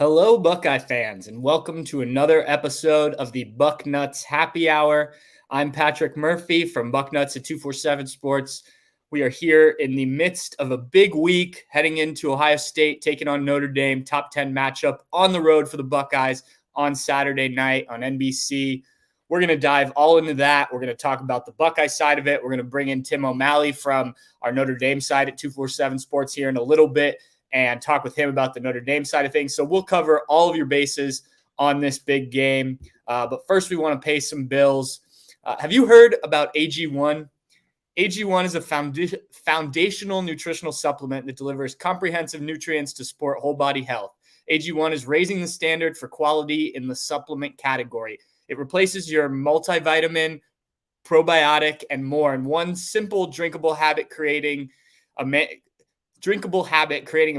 Hello, Buckeye fans, and welcome to another episode of the Bucknuts Happy Hour. I'm Patrick Murphy from Bucknuts at 247 Sports. We are here in the midst of a big week heading into Ohio State, taking on Notre Dame, top 10 matchup on the road for the Buckeyes on Saturday night on NBC. We're going to dive all into that. We're going to talk about the Buckeye side of it. We're going to bring in Tim O'Malley from our Notre Dame side at 247 Sports here in a little bit and talk with him about the Notre Dame side of things. So we'll cover all of your bases on this big game. But first, we want to pay some bills. Have you heard about AG1? AG1 is a foundational nutritional supplement that delivers comprehensive nutrients to support whole body health. AG1 is raising the standard for quality in the supplement category. It replaces your multivitamin, probiotic, and more in one simple drinkable habit, creating a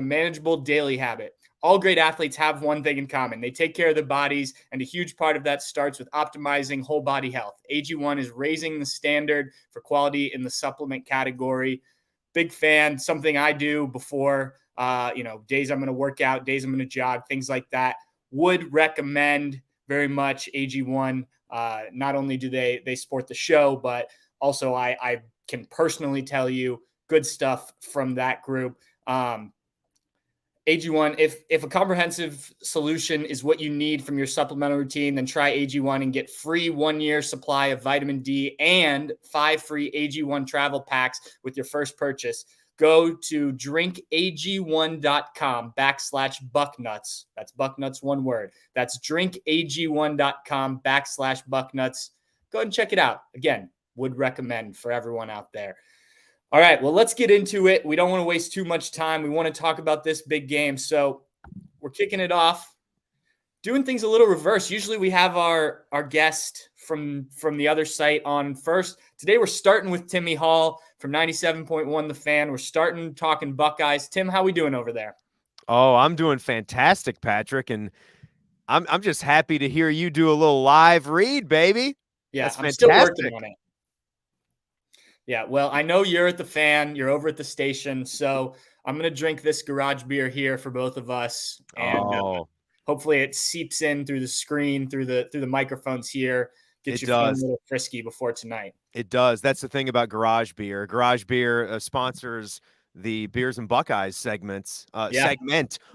manageable daily habit. All great athletes have one thing in common. They take care of their bodies, and a huge part of that starts with optimizing whole body health. AG1 is raising the standard for quality in the supplement category. Big fan, something I do before, days I'm going to work out, days I'm going to jog, things like that. Would recommend very much AG1. Not only do they support the show, but also I can personally tell you good stuff from that group. AG1, if a comprehensive solution is what you need from your supplemental routine, then try AG1 and get free 1-year supply of vitamin D and 5 free AG1 travel packs with your first purchase. Go to drinkag1.com/bucknuts. That's Bucknuts, one word. That's drinkag1.com/bucknuts. Go ahead and check it out. Again, would recommend for everyone out there. All right, well, let's get into it. We don't want to waste too much time. We want to talk about this big game. So we're kicking it off, doing things a little reverse. Usually we have our guest from the other site on first. Today we're starting with Timmy Hall from 97.1 The Fan. We're starting talking Buckeyes. Tim, how we doing over there? Oh, I'm doing fantastic, Patrick, and I'm just happy to hear you do a little live read, baby. Yeah, That's I'm still fantastic. working on it. Yeah, well, I know you're at the Fan. You're over at the station, so I'm going to drink this garage beer here for both of us, and hopefully it seeps in through the screen, through the microphones here. Get you feeling a little frisky before tonight. It does. That's the thing about Garage Beer. Garage Beer sponsors the Beers and Buckeyes segment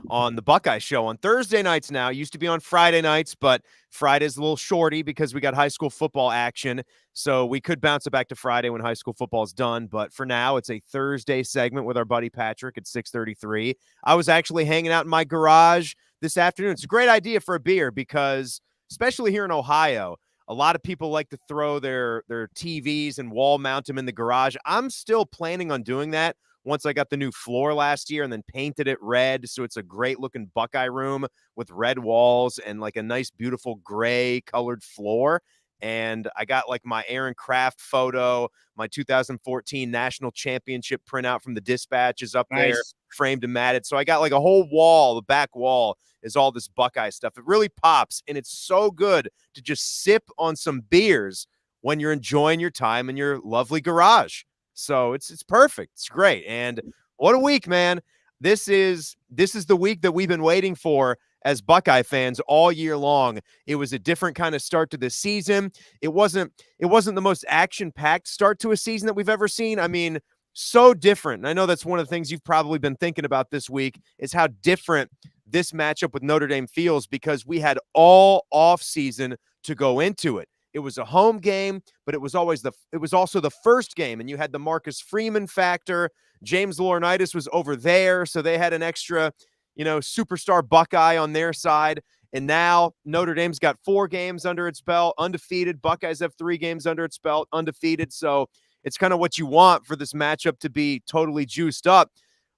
on the Buckeye Show on Thursday nights now. It used to be on Friday nights, but Friday's a little shorty because we got high school football action. So we could bounce it back to Friday when high school football is done. But for now, it's a Thursday segment with our buddy Patrick at 6:33. I was actually hanging out in my garage this afternoon. It's a great idea for a beer because, especially here in Ohio, a lot of people like to throw their TVs and wall mount them in the garage. I'm still planning on doing that once I got the new floor last year and then painted it red. So it's a great looking Buckeye room with red walls and like a nice, beautiful gray colored floor. And I got like my Aaron Kraft photo, my 2014 national championship printout from the Dispatch is up there, framed and matted. So I got like a whole wall, the back wall is all this Buckeye stuff. It really pops, and it's so good to just sip on some beers when you're enjoying your time in your lovely garage. So it's perfect. It's great. And what a week, man. This is the week that we've been waiting for as Buckeye fans all year long. It was a different kind of start to the season. It wasn't the most action-packed start to a season that we've ever seen. I mean, so different. And I know that's one of the things you've probably been thinking about this week is how different this matchup with Notre Dame feels because we had all off season to go into it. It was a home game, but it was also the first game, and you had the Marcus Freeman factor. James Laurinaitis was over there, so they had an extra, superstar Buckeye on their side. And now Notre Dame's got 4 games under its belt, undefeated. Buckeyes have 3 games under its belt, undefeated. So it's kind of what you want for this matchup to be totally juiced up.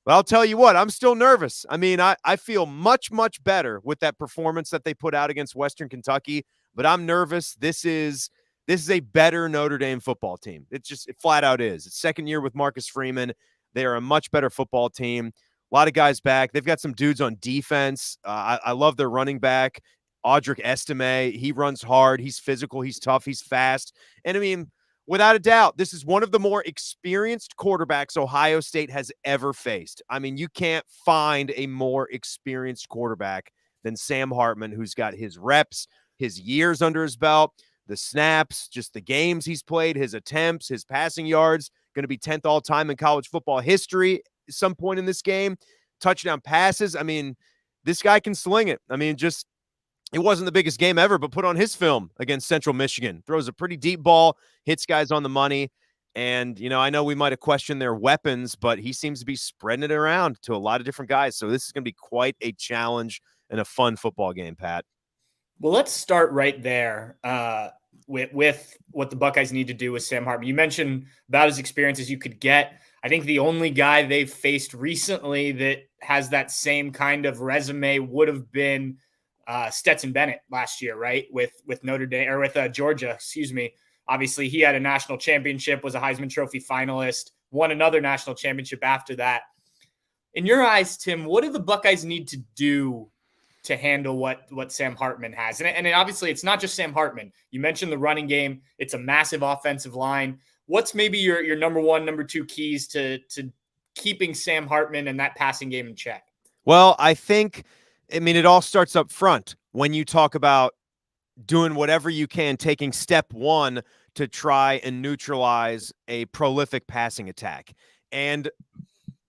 But I'll tell you what, I'm still nervous. I mean, I feel much, much better with that performance that they put out against Western Kentucky, but I'm nervous. This is a better Notre Dame football team. It flat out is. It's second year with Marcus Freeman. They are a much better football team. A lot of guys back. They've got some dudes on defense. I love their running back, Audric Estime. He runs hard. He's physical. He's tough. He's fast. And I mean, without a doubt, this is one of the more experienced quarterbacks Ohio State has ever faced. I mean, you can't find a more experienced quarterback than Sam Hartman, who's got his reps, his years under his belt, the snaps, just the games he's played, his attempts, his passing yards, going to be 10th all time in college football history at some point in this game. Touchdown passes. I mean, this guy can sling it. I mean, just it wasn't the biggest game ever, but put on his film against Central Michigan. Throws a pretty deep ball, hits guys on the money. And, I know we might have questioned their weapons, but he seems to be spreading it around to a lot of different guys. So this is going to be quite a challenge and a fun football game, Pat. Well, let's start right there with what the Buckeyes need to do with Sam Hartman. You mentioned about as experience as you could get. I think the only guy they've faced recently that has that same kind of resume would have been Stetson Bennett last year, right? With Notre Dame or with Georgia, excuse me. Obviously, he had a national championship, was a Heisman Trophy finalist, won another national championship after that. In your eyes, Tim, what do the Buckeyes need to do to handle what Sam Hartman has? And obviously, it's not just Sam Hartman. You mentioned the running game. It's a massive offensive line. What's maybe your number one, number two keys to keeping Sam Hartman and that passing game in check? Well, it all starts up front when you talk about doing whatever you can, taking step one to try and neutralize a prolific passing attack. And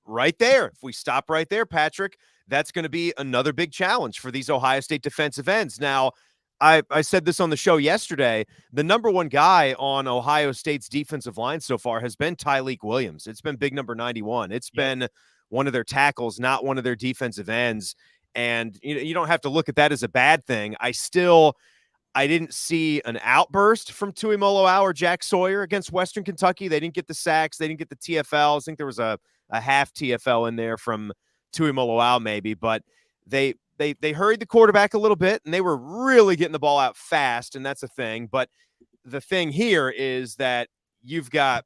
right there, if we stop right there, Patrick, that's going to be another big challenge for these Ohio State defensive ends. Now, I said this on the show yesterday. The number one guy on Ohio State's defensive line so far has been Tyleik Williams. It's been big number 91. It's been one of their tackles, not one of their defensive ends. And you don't have to look at that as a bad thing. I didn't see an outburst from Tuimoloau or Jack Sawyer against Western Kentucky. They didn't get the sacks. They didn't get the TFLs. I think there was a half TFL in there from Tuimoloau maybe, but they hurried the quarterback a little bit, and they were really getting the ball out fast, and that's a thing. But the thing here is that you've got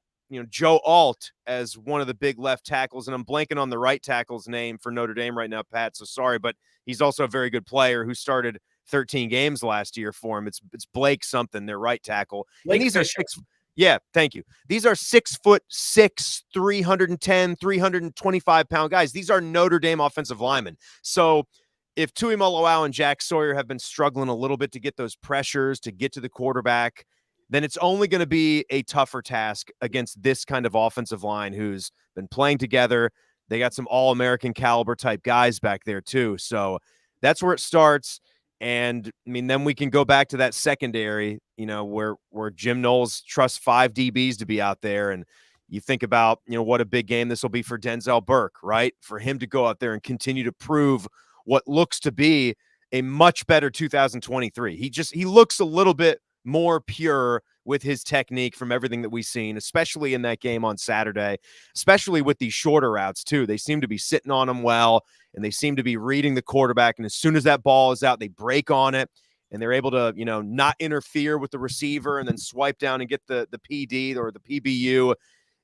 Joe Alt as one of the big left tackles, and I'm blanking on the right tackle's name for Notre Dame right now, Pat, so sorry, but he's also a very good player who started 13 games last year for him. It's Blake something, their right tackle. Blake and these Fisher. are yeah, thank you. These are 6'6", 310, 325-pound guys. These are Notre Dame offensive linemen. So if Tuimoloau and Jack Sawyer have been struggling a little bit to get those pressures, to get to the quarterback, then it's only going to be a tougher task against this kind of offensive line who's been playing together. They got some all-American caliber type guys back there too. So that's where it starts. And then we can go back to that secondary, where Jim Knowles trusts 5 DBs to be out there. And you think about, what a big game this will be for Denzel Burke, right? For him to go out there and continue to prove what looks to be a much better 2023. He looks a little bit more pure with his technique from everything that we've seen, especially in that game on Saturday, especially with these shorter routes too. They seem to be sitting on them well, and they seem to be reading the quarterback. And as soon as that ball is out, they break on it, and they're able to, not interfere with the receiver and then swipe down and get the PD or the PBU.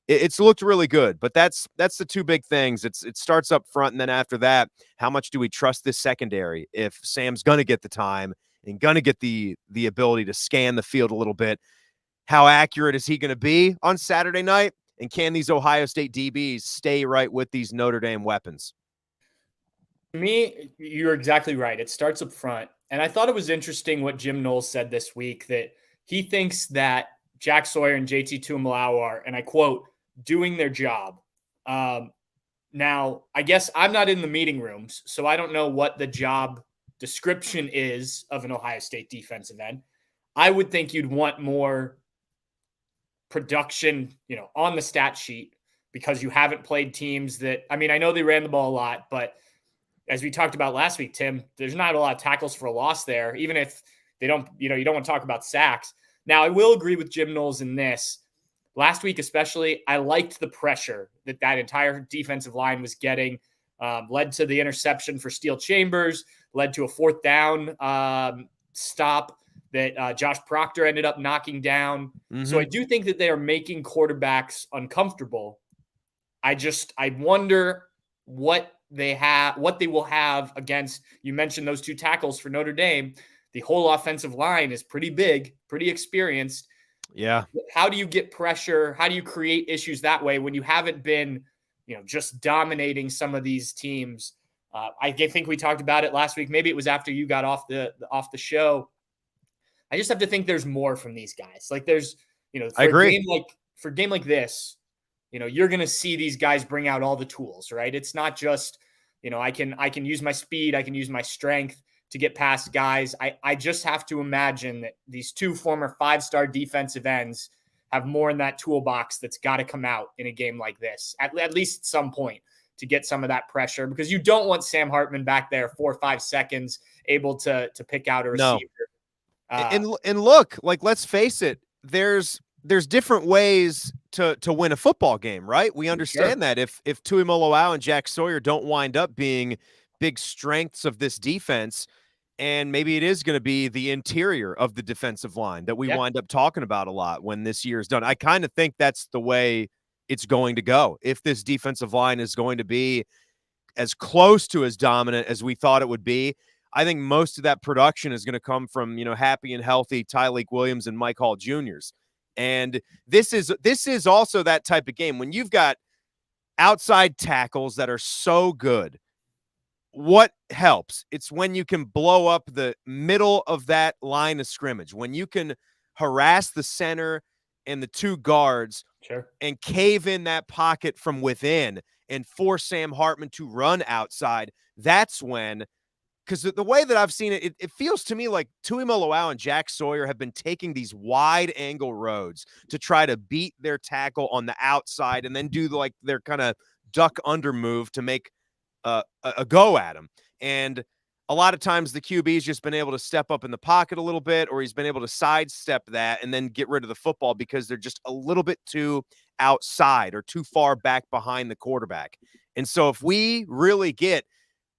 It's looked really good, but that's the two big things. It starts up front, and then after that, how much do we trust this secondary? If Sam's going to get the time and going to get the ability to scan the field a little bit, how accurate is he going to be on Saturday night? And can these Ohio State DBs stay right with these Notre Dame weapons? To me, you're exactly right. It starts up front. And I thought it was interesting what Jim Knowles said this week, that he thinks that Jack Sawyer and JT Tuimoloau are, and I quote, doing their job. Now, I guess I'm not in the meeting rooms, so I don't know what the job description is of an Ohio State defensive end. I would think you'd want more production, on the stat sheet, because you haven't played teams that, I know they ran the ball a lot, but as we talked about last week, Tim, there's not a lot of tackles for a loss there, even if they don't, you don't want to talk about sacks. Now, I will agree with Jim Knowles in this. Last week, especially, I liked the pressure that entire defensive line was getting, led to the interception for Steele Chambers, led to a 4th down stop that Josh Proctor ended up knocking down. Mm-hmm. So I do think that they are making quarterbacks uncomfortable. I wonder what they will have against, you mentioned those 2 tackles for Notre Dame. The whole offensive line is pretty big, pretty experienced. Yeah. How do you get pressure? How do you create issues that way when you haven't been, just dominating some of these teams I think we talked about it last week. Maybe it was after you got off the show. I just have to think there's more from these guys. Like there's, I for agree. a game like this, you're going to see these guys bring out all the tools, right? It's not just, I can use my speed, I can use my strength to get past guys. I just have to imagine that these two former 5-star defensive ends have more in that toolbox that's got to come out in a game like this, at least at some point, to get some of that pressure, because you don't want Sam Hartman back there 4 or 5 seconds able to pick out a No. receiver. And look, like, let's face it, there's different ways to win a football game, right? We understand Sure. that if Tuimoloau and Jack Sawyer don't wind up being big strengths of this defense, and maybe it is going to be the interior of the defensive line that we wind up talking about a lot when this year is done. I kind of think that's the way it's going to go. If this defensive line is going to be as close to as dominant as we thought it would be, I think most of that production is going to come from, happy and healthy Tyleik Williams and Mike Hall Juniors. And this is also that type of game when you've got outside tackles that are so good. What helps? It's when you can blow up the middle of that line of scrimmage, when you can harass the center and the two guards. Sure. And cave in that pocket from within and force Sam Hartman to run outside. That's when, because the way that I've seen it, it feels to me like Tuimoloau and Jack Sawyer have been taking these wide angle roads to try to beat their tackle on the outside and then do like their kind of duck under move to make a go at him. And a lot of times the QB's just been able to step up in the pocket a little bit, or he's been able to sidestep that and then get rid of the football because they're just a little bit too outside or too far back behind the quarterback. And so if we really get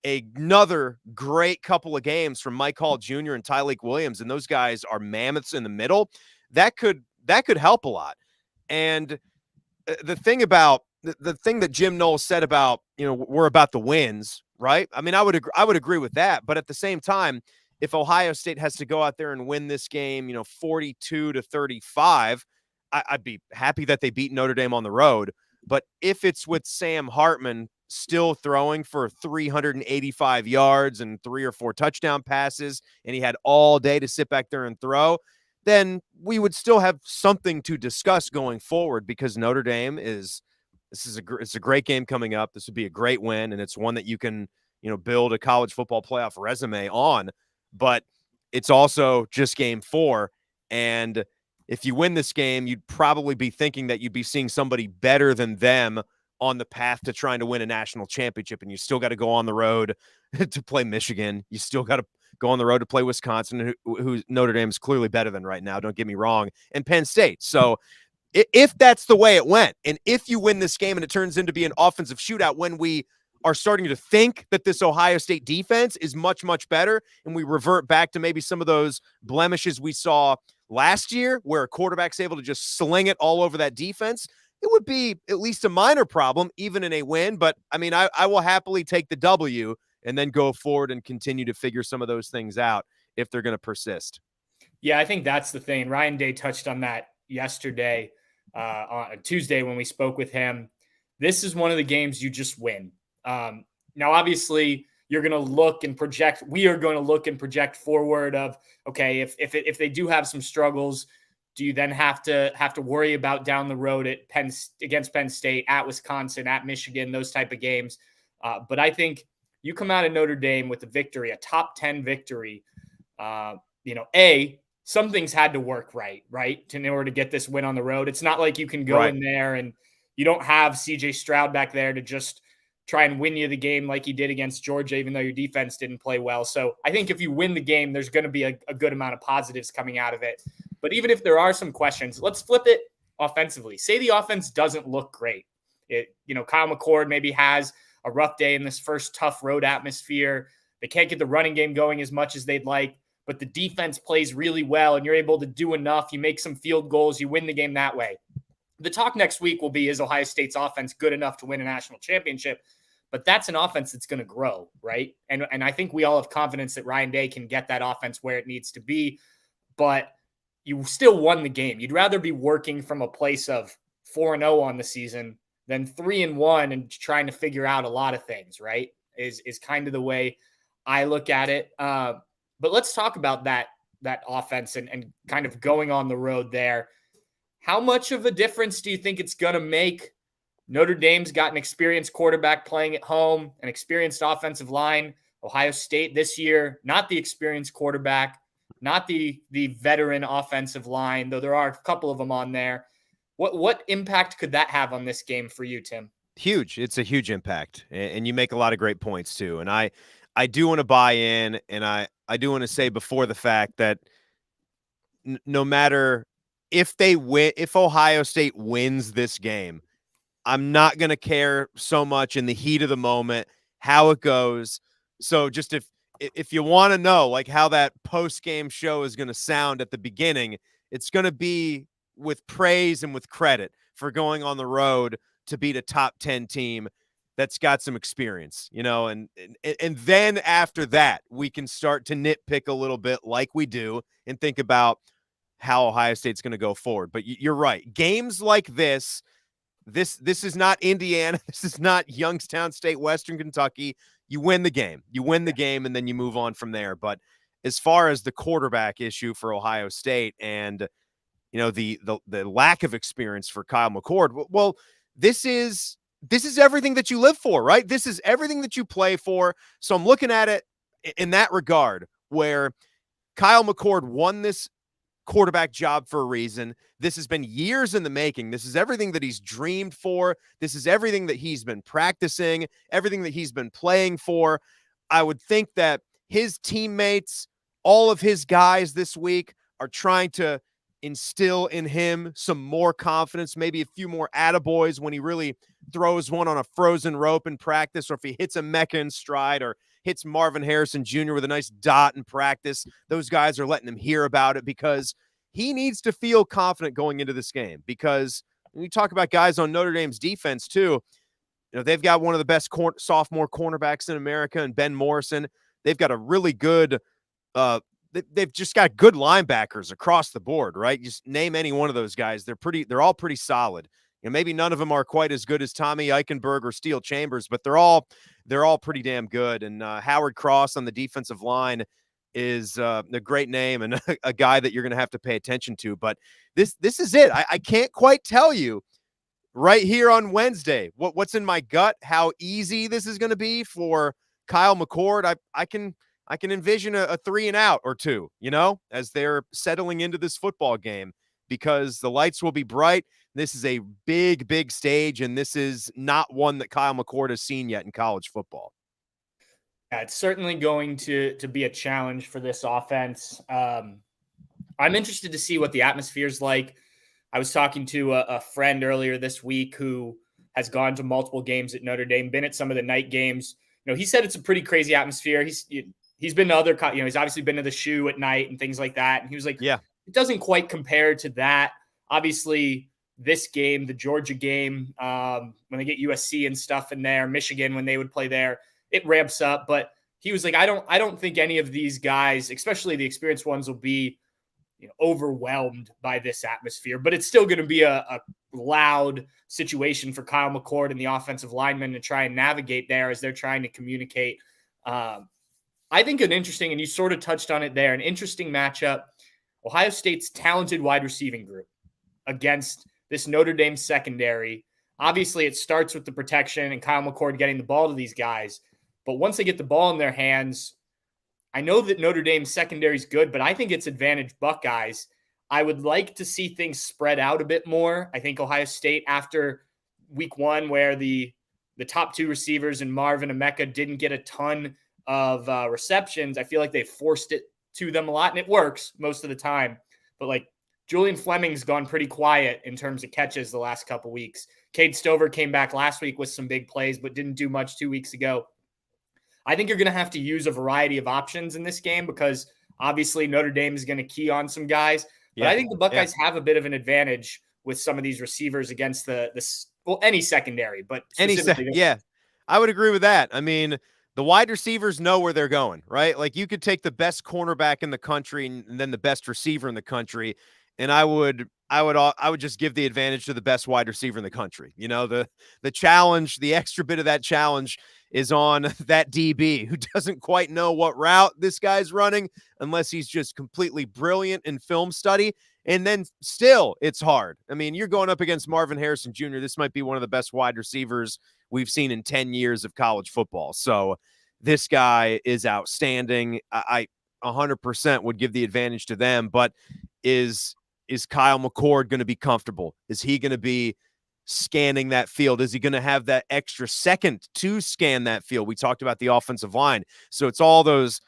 another great couple of games from Mike Hall Jr. and Tyleik Williams, and those guys are mammoths in the middle, that could help a lot. And the thing that Jim Knowles said about, we're about the wins, right? I mean, I would agree with that. But at the same time, if Ohio State has to go out there and win this game, 42-35, I'd be happy that they beat Notre Dame on the road. But if it's with Sam Hartman still throwing for 385 yards and 3 or 4 touchdown passes, and he had all day to sit back there and throw, then we would still have something to discuss going forward, because Notre Dame it's a great game coming up. This would be a great win, and it's one that you can, build a college football playoff resume on. But it's also just game 4, and if you win this game, you'd probably be thinking that you'd be seeing somebody better than them on the path to trying to win a national championship, and you still got to go on the road to play Michigan. You still got to go on the road to play Wisconsin, who Notre Dame is clearly better than right now, don't get me wrong, and Penn State. So if that's the way it went, and if you win this game and it turns into be an offensive shootout when we are starting to think that this Ohio State defense is much, much better, and we revert back to maybe some of those blemishes we saw last year where a quarterback's able to just sling it all over that defense, it would be at least a minor problem, even in a win. But, I mean, I will happily take the W and then go forward and continue to figure some of those things out if they're going to persist. Yeah, I think that's the thing. Ryan Day touched on that yesterday, on Tuesday when we spoke with him. This is one of the games you just win. Now, obviously, you're going to look and project. We are going to look and project forward of, okay, if they do have some struggles, do you then have to worry about down the road against Penn State, at Wisconsin, at Michigan, those type of games? But I think you come out of Notre Dame with a victory, a top 10 victory. Some things had to work right, in order to get this win on the road. It's not like you can go in there and you don't have CJ Stroud back there to just try and win you the game like he did against Georgia, even though your defense didn't play well. So I think if you win the game, there's going to be a good amount of positives coming out of it. But even if there are some questions, let's flip it offensively. Say the offense doesn't look great. Kyle McCord maybe has a rough day in this first tough road atmosphere. They can't get the running game going as much as they'd like, but the defense plays really well and you're able to do enough. You make some field goals, you win the game that way. The talk next week will be, is Ohio State's offense good enough to win a national championship? But that's an offense that's going to grow, right? And I think we all have confidence that Ryan Day can get that offense where it needs to be, but you still won the game. You'd rather be working from a place of 4-0 on the season than 3-1 and trying to figure out a lot of things, right? is kind of the way I look at it. But let's talk about that offense and kind of going on the road there. How much of a difference do you think it's going to make? Notre Dame's got an experienced quarterback playing at home, an experienced offensive line. Ohio State this year, not the experienced quarterback, not the veteran offensive line, though there are a couple of them on there. What impact could that have on this game for you, Tim? Huge. It's a huge impact, and you make a lot of great points too. And I do want to buy in, and I do want to say before the fact that no matter if they win, if Ohio State wins this game, I'm not going to care so much in the heat of the moment how it goes. So just if you want to know like how that post-game show is going to sound at the beginning, it's going to be with praise and with credit for going on the road to beat a top 10 team that's got some experience, and then after that, we can start to nitpick a little bit like we do and think about how Ohio State's going to go forward. But you're right. Games like this is not Indiana. This is not Youngstown State, Western Kentucky. You win the game. You win the game, and then you move on from there. But as far as the quarterback issue for Ohio State and the lack of experience for Kyle McCord, well, this is everything that you live for, right? This is everything that you play for. So I'm looking at it in that regard, where Kyle McCord won this quarterback job for a reason. This has been years in the making. This is everything that he's dreamed for. This is everything that he's been practicing, everything that he's been playing for. I would think that his teammates, all of his guys this week are trying to instill in him some more confidence, maybe a few more attaboys when he really throws one on a frozen rope in practice, or if he hits a Mecca in stride, or hits Marvin Harrison Jr. with a nice dot in practice. Those guys are letting him hear about it because he needs to feel confident going into this game. Because when you talk about guys on Notre Dame's defense too, they've got one of the best sophomore cornerbacks in America and Ben Morrison. They've got a really good they've just got good linebackers across the board, right? Just name any one of those guys. They're all pretty solid. Maybe none of them are quite as good as Tommy Eichenberg or Steel Chambers, but they're all pretty damn good. And Howard Cross on the defensive line is a great name and a guy that you're going to have to pay attention to. But this is it. I can't quite tell you right here on Wednesday what's in my gut, how easy this is going to be for Kyle McCord. I can envision a 3-and-out or two, as they're settling into this football game, because the lights will be bright. This is a big, big stage, and this is not one that Kyle McCord has seen yet in college football. Yeah, it's certainly going to be a challenge for this offense. I'm interested to see what the atmosphere is like. I was talking to a friend earlier this week who has gone to multiple games at Notre Dame, been at some of the night games. He said it's a pretty crazy atmosphere. He's been to other, he's obviously been to the Shoe at night and things like that. And he was like, yeah, it doesn't quite compare to that. Obviously, this game, the Georgia game, when they get USC and stuff in there, Michigan when they would play there, it ramps up. But he was like, I don't think any of these guys, especially the experienced ones, will be overwhelmed by this atmosphere. But it's still going to be a loud situation for Kyle McCord and the offensive linemen to try and navigate there as they're trying to communicate. I think an interesting, and you sort of touched on it there, an interesting matchup, Ohio State's talented wide receiving group against this Notre Dame secondary. Obviously, it starts with the protection and Kyle McCord getting the ball to these guys. But once they get the ball in their hands, I know that Notre Dame's secondary is good, but I think it's advantage Buckeyes. I would like to see things spread out a bit more. I think Ohio State, after week one, where the top two receivers and Marvin and Mecca didn't get a ton of receptions, I feel like they forced it to them a lot, and it works most of the time. But like Julian Fleming's gone pretty quiet in terms of catches the last couple weeks. Cade Stover came back last week with some big plays, but didn't do much 2 weeks ago. I think you're going to have to use a variety of options in this game because obviously Notre Dame is going to key on some guys. But I think the Buckeyes have a bit of an advantage with some of these receivers against any secondary, but yeah, I would agree with that. I mean, the wide receivers know where they're going, right? Like you could take the best cornerback in the country and then the best receiver in the country, and I would just give the advantage to the best wide receiver in the country. The challenge, the extra bit of that challenge is on that DB who doesn't quite know what route this guy's running unless he's just completely brilliant in film study. And then still, it's hard. I mean, you're going up against Marvin Harrison Jr. This might be one of the best wide receivers we've seen in 10 years of college football. So this guy is outstanding. I 100% would give the advantage to them, but is Kyle McCord going to be comfortable? Is he going to be scanning that field? Is he going to have that extra second to scan that field? We talked about the offensive line. So it's all those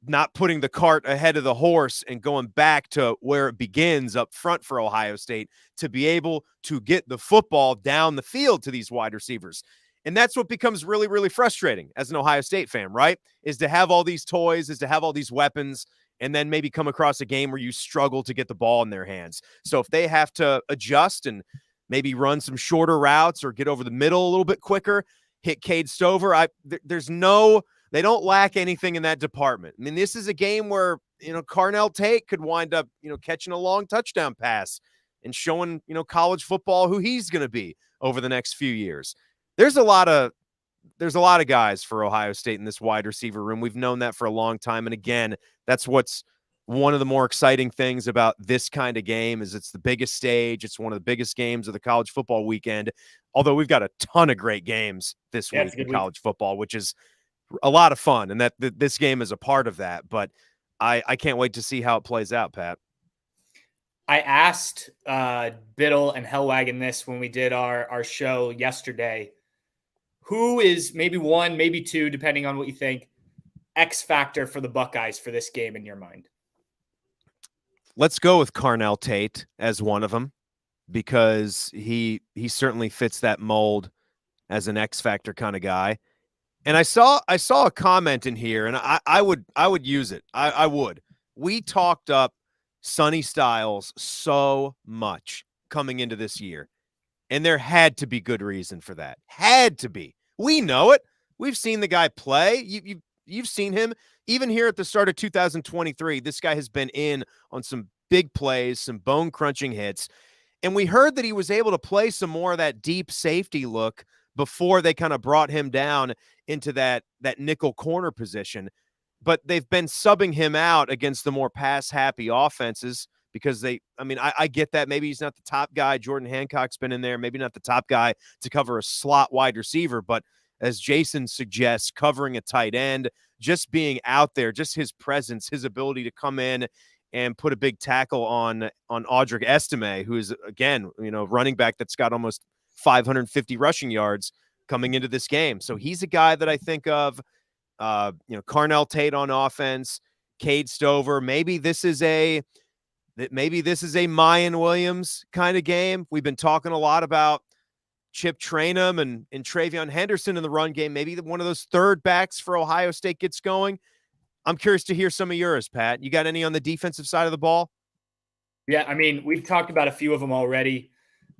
not putting the cart ahead of the horse and going back to where it begins up front for Ohio State to be able to get the football down the field to these wide receivers. And that's what becomes really, really frustrating as an Ohio State fan, right? Is to have all these toys, is to have all these weapons, and then maybe come across a game where you struggle to get the ball in their hands. So if they have to adjust and maybe run some shorter routes or get over the middle a little bit quicker, hit Cade Stover, they don't lack anything in that department. I mean, this is a game where, Carnell Tate could wind up, catching a long touchdown pass and showing, college football who he's going to be over the next few years. There's a lot of guys for Ohio State in this wide receiver room. We've known that for a long time. And again, that's what's one of the more exciting things about this kind of game is it's the biggest stage. It's one of the biggest games of the college football weekend. Although we've got a ton of great games this week in college football, which is a lot of fun. And this game is a part of that. But I can't wait to see how it plays out, Pat. I asked Biddle and Hellwagon this when we did our show yesterday. Who is maybe one, maybe two, depending on what you think, X factor for the Buckeyes for this game in your mind? Let's go with Carnell Tate as one of them because he certainly fits that mold as an X factor kind of guy. And I saw a comment in here, and I would use it. I would. We talked up Sonny Styles so much coming into this year, and there had to be good reason for that. Had to be. We know it. We've seen the guy play. You've seen him even here at the start of 2023. This guy has been in on some big plays, some bone crunching hits, and we heard that he was able to play some more of that deep safety look before they kind of brought him down into that nickel corner position. But they've been subbing him out against the more pass-happy offenses because I get that. Maybe he's not the top guy. Jordan Hancock's been in there. Maybe not the top guy to cover a slot wide receiver. But as Jason suggests, covering a tight end, just being out there, just his presence, his ability to come in and put a big tackle on Audric Estime, who is, again, running back that's got almost 550 rushing yards coming into this game. So he's a guy that I think of, Carnell Tate on offense, Cade Stover. Maybe this is a Mayan Williams kind of game. We've been talking a lot about Chip Trayanum and Travion Henderson in the run game. Maybe one of those third backs for Ohio State gets going. I'm curious to hear some of yours, Pat. You got any on the defensive side of the ball? Yeah, I mean, we've talked about a few of them already.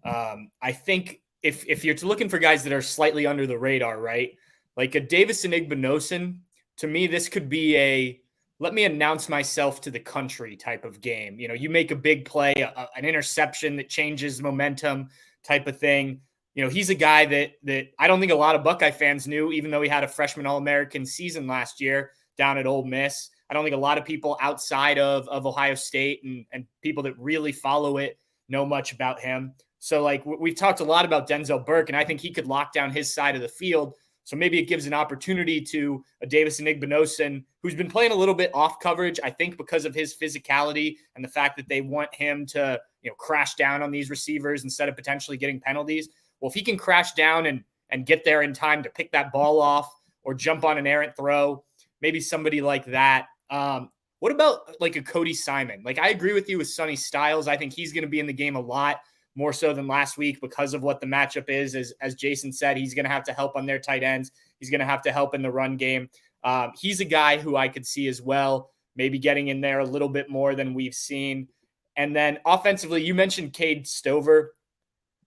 I think if you're looking for guys that are slightly under the radar, right? Like a Davison Igbinosun, to me, this could be a let me announce myself to the country type of game. You make a big play, an interception that changes momentum type of thing. He's a guy that I don't think a lot of Buckeye fans knew, even though he had a freshman All-American season last year down at Ole Miss. I don't think a lot of people outside of Ohio State and people that really follow it know much about him. So, we've talked a lot about Denzel Burke, and I think he could lock down his side of the field. So maybe it gives an opportunity to a Davison Igbinosun, who's been playing a little bit off coverage, I think because of his physicality and the fact that they want him to, crash down on these receivers instead of potentially getting penalties. Well, if he can crash down and get there in time to pick that ball off or jump on an errant throw, maybe somebody like that. What about a Cody Simon? I agree with you with Sonny Styles. I think he's going to be in the game a lot more so than last week because of what the matchup is. As Jason said, he's going to have to help on their tight ends. He's going to have to help in the run game. He's a guy who I could see as well, maybe getting in there a little bit more than we've seen. And then offensively, you mentioned Cade Stover.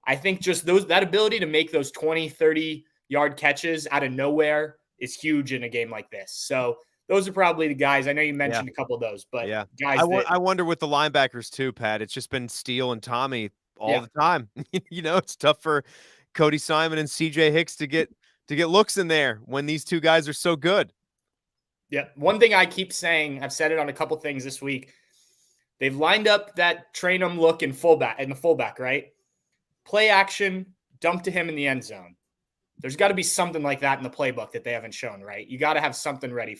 I think just that ability to make those 20, 30-yard catches out of nowhere is huge in a game like this. So those are probably the guys. I know you mentioned a couple of those, but guys I wonder with the linebackers too, Pat. It's just been Steele and Tommy all the time. It's tough for Cody Simon and CJ Hicks to get to get looks in there when these two guys are so good. Yeah. One thing I keep saying, I've said it on a couple things this week. They've lined up that train 'em look in the fullback, right? Play action, dump to him in the end zone. There's got to be something like that in the playbook that they haven't shown, right? You got to have something ready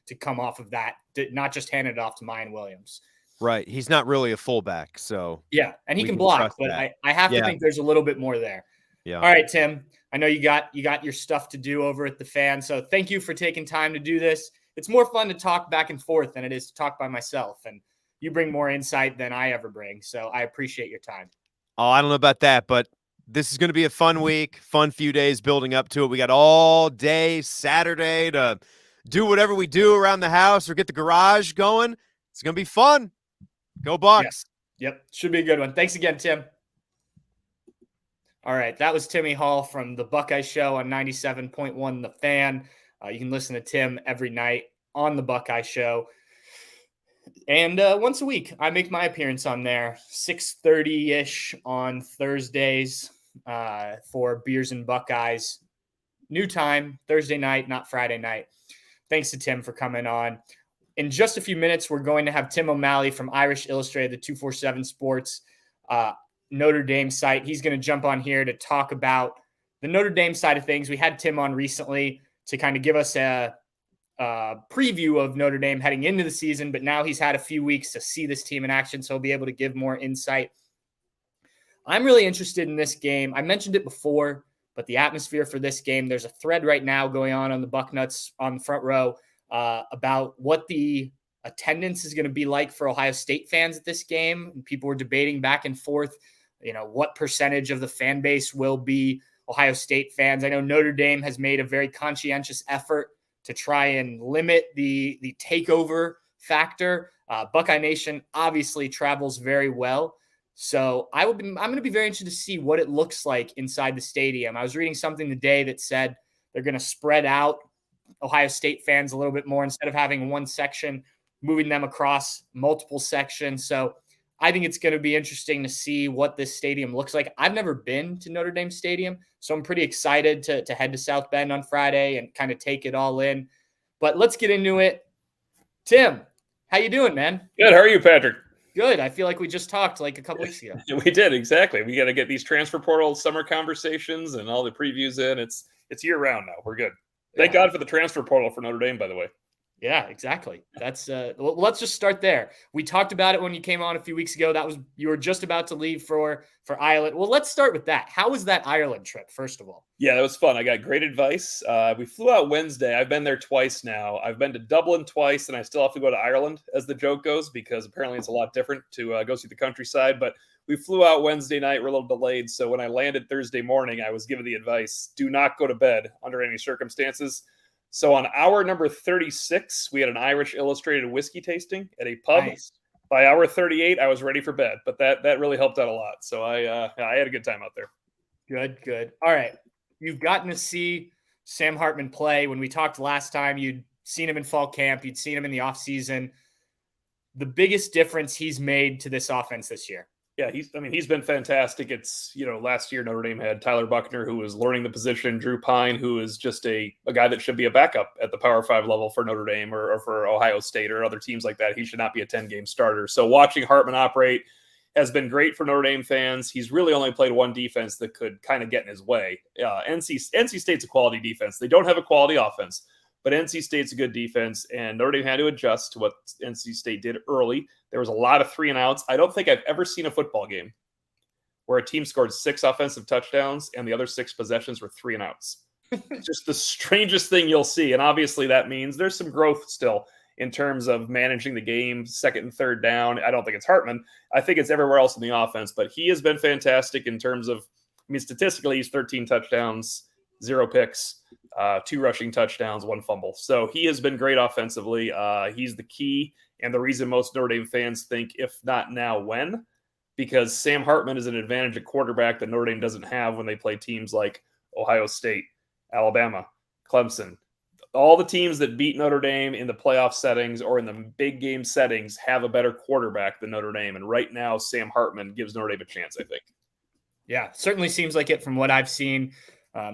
to come off of that, not just hand it off to Mayan Williams. Right. He's not really a fullback, so yeah, and he can block, but I have to think there's a little bit more there. Yeah. All right, Tim. I know you got your stuff to do over at the Fan, so thank you for taking time to do this. It's more fun to talk back and forth than it is to talk by myself, and you bring more insight than I ever bring, so I appreciate your time. Oh, I don't know about that, but this is going to be a fun week, fun few days building up to it. We got all day Saturday to do whatever we do around the house or get the garage going. It's going to be fun. Go Bucks. Yep. Should be a good one. Thanks again, Tim. All right. That was Timmy Hall from the Buckeye Show on 97.1 The Fan. You can listen to Tim every night on the Buckeye Show. And once a week, I make my appearance on there, 6:30-ish on Thursdays for Beers and Buckeyes. New time, Thursday night, not Friday night. Thanks to Tim for coming on. In just a few minutes, we're going to have Tim O'Malley from Irish Illustrated, the 247 Sports Notre Dame site. He's going to jump on here to talk about the Notre Dame side of things. We had Tim on recently to kind of give us a preview of Notre Dame heading into the season, but now he's had a few weeks to see this team in action, so he'll be able to give more insight. I'm really interested in this game. I mentioned it before, but the atmosphere for this game, there's a thread right now going on the Bucknuts on the front row about what the attendance is going to be like for Ohio State fans at this game. And people were debating back and forth, what percentage of the fan base will be Ohio State fans. I know Notre Dame has made a very conscientious effort to try and limit the takeover factor. Buckeye Nation obviously travels very well. So I'm going to be very interested to see what it looks like inside the stadium. I was reading something today that said they're going to spread out Ohio State fans a little bit more instead of having one section, moving them across multiple sections. So I think it's going to be interesting to see what this stadium looks like. I've never been to Notre Dame Stadium, so I'm pretty excited to head to South Bend on Friday and kind of take it all in. But let's get into it. Tim, how you doing, man? Good. How are you, Patrick? Good. I feel like we just talked like a couple weeks ago. We did, exactly. We got to get these transfer portal summer conversations and all the previews in. It's year round now. We're good. Thank God for the transfer portal for Notre Dame, by the way. Yeah, exactly. That's well, let's just start there. We talked about it when you came on a few weeks ago. You were just about to leave for Ireland. Well, let's start with that. How was that Ireland trip, first of all? Yeah, that was fun. I got great advice. We flew out Wednesday. I've been there twice now. I've been to Dublin twice, and I still have to go to Ireland, as the joke goes, because apparently it's a lot different to go see the countryside. But we flew out Wednesday night. We're a little delayed. So when I landed Thursday morning, I was given the advice, do not go to bed under any circumstances. So on hour number 36, we had an Irish Illustrated whiskey tasting at a pub. Nice. By hour 38, I was ready for bed, but that really helped out a lot. So I had a good time out there. Good. All right. You've gotten to see Sam Hartman play. When we talked last time, you'd seen him in fall camp. You'd seen him in the offseason. The biggest difference he's made to this offense this year. Yeah, he's been fantastic. It's, last year Notre Dame had Tyler Buckner, who was learning the position, Drew Pine, who is just a guy that should be a backup at the Power 5 level for Notre Dame or for Ohio State or other teams like that. He should not be a 10-game starter. So watching Hartman operate has been great for Notre Dame fans. He's really only played one defense that could kind of get in his way. NC State's a quality defense. They don't have a quality offense, but NC State's a good defense, and Notre Dame had to adjust to what NC State did early. There was a lot of 3-and-outs. I don't think I've ever seen a football game where a team scored 6 offensive touchdowns and the other 6 possessions were 3-and-outs. Just the strangest thing you'll see. And obviously that means there's some growth still in terms of managing the game, second and third down. I don't think it's Hartman. I think it's everywhere else in the offense, but he has been fantastic in terms of, statistically, he's 13 touchdowns, 0 picks, 2 rushing touchdowns, 1 fumble. So he has been great offensively. He's the key and the reason most Notre Dame fans think, if not now, when? Because Sam Hartman is an advantage at quarterback that Notre Dame doesn't have when they play teams like Ohio State, Alabama, Clemson. All the teams that beat Notre Dame in the playoff settings or in the big game settings have a better quarterback than Notre Dame. And right now, Sam Hartman gives Notre Dame a chance, I think. Yeah, certainly seems like it from what I've seen.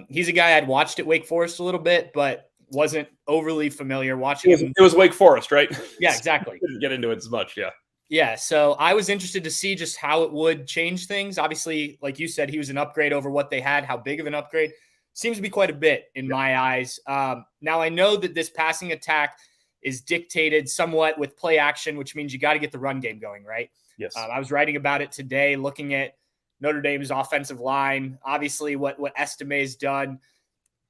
He's a guy I'd watched at Wake Forest a little bit, but wasn't overly familiar watching him. It was Wake Forest, right? Yeah, exactly. Didn't get into it as much, yeah. Yeah, so I was interested to see just how it would change things. Obviously, like you said, he was an upgrade over what they had. How big of an upgrade? Seems to be quite a bit in my eyes. Now, I know that this passing attack is dictated somewhat with play action, which means you got to get the run game going, right? Yes. I was writing about it today, looking at Notre Dame's offensive line. Obviously, what Estime has done,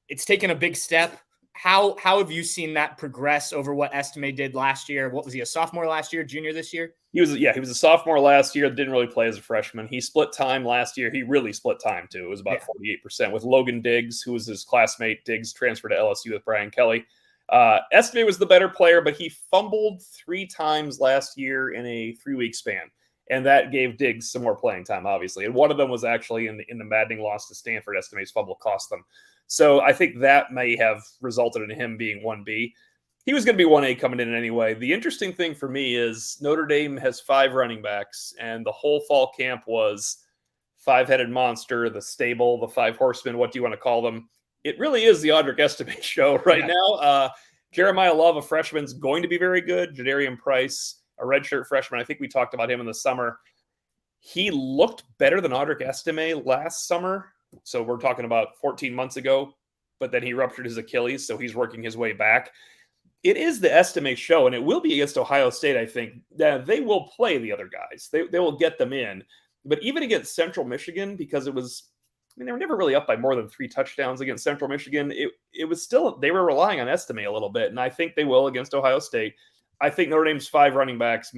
it's taken a big step. How have you seen that progress over what Estime did last year? What was he, a sophomore last year, junior this year? He was a sophomore last year. Didn't really play as a freshman. He split time last year. He really split time too. It was about 48% with Logan Diggs, who was his classmate. Diggs transferred to LSU with Brian Kelly. Estime was the better player, but he fumbled 3 times last year in a 3-week span, and that gave Diggs some more playing time, obviously. And one of them was actually in the maddening loss to Stanford. Estime's fumble cost them. So I think that may have resulted in him being 1B. He was going to be 1A coming in anyway. The interesting thing for me is Notre Dame has 5 running backs, and the whole fall camp was 5-headed monster, the stable, the 5 horsemen, what do you want to call them? It really is the Audric Estime show right now. Jeremiah Love, a freshman, is going to be very good. Jadarian Price, a redshirt freshman. I think we talked about him in the summer. He looked better than Audric Estime last summer. So we're talking about 14 months ago, but then he ruptured his Achilles, so he's working his way back. It is the Estime show, and it will be against Ohio State, I think. They will play the other guys. They will get them in. But even against Central Michigan, because it was, they were never really up by more than 3 touchdowns against Central Michigan. It was still, they were relying on Estime a little bit, and I think they will against Ohio State. I think Notre Dame's 5 running backs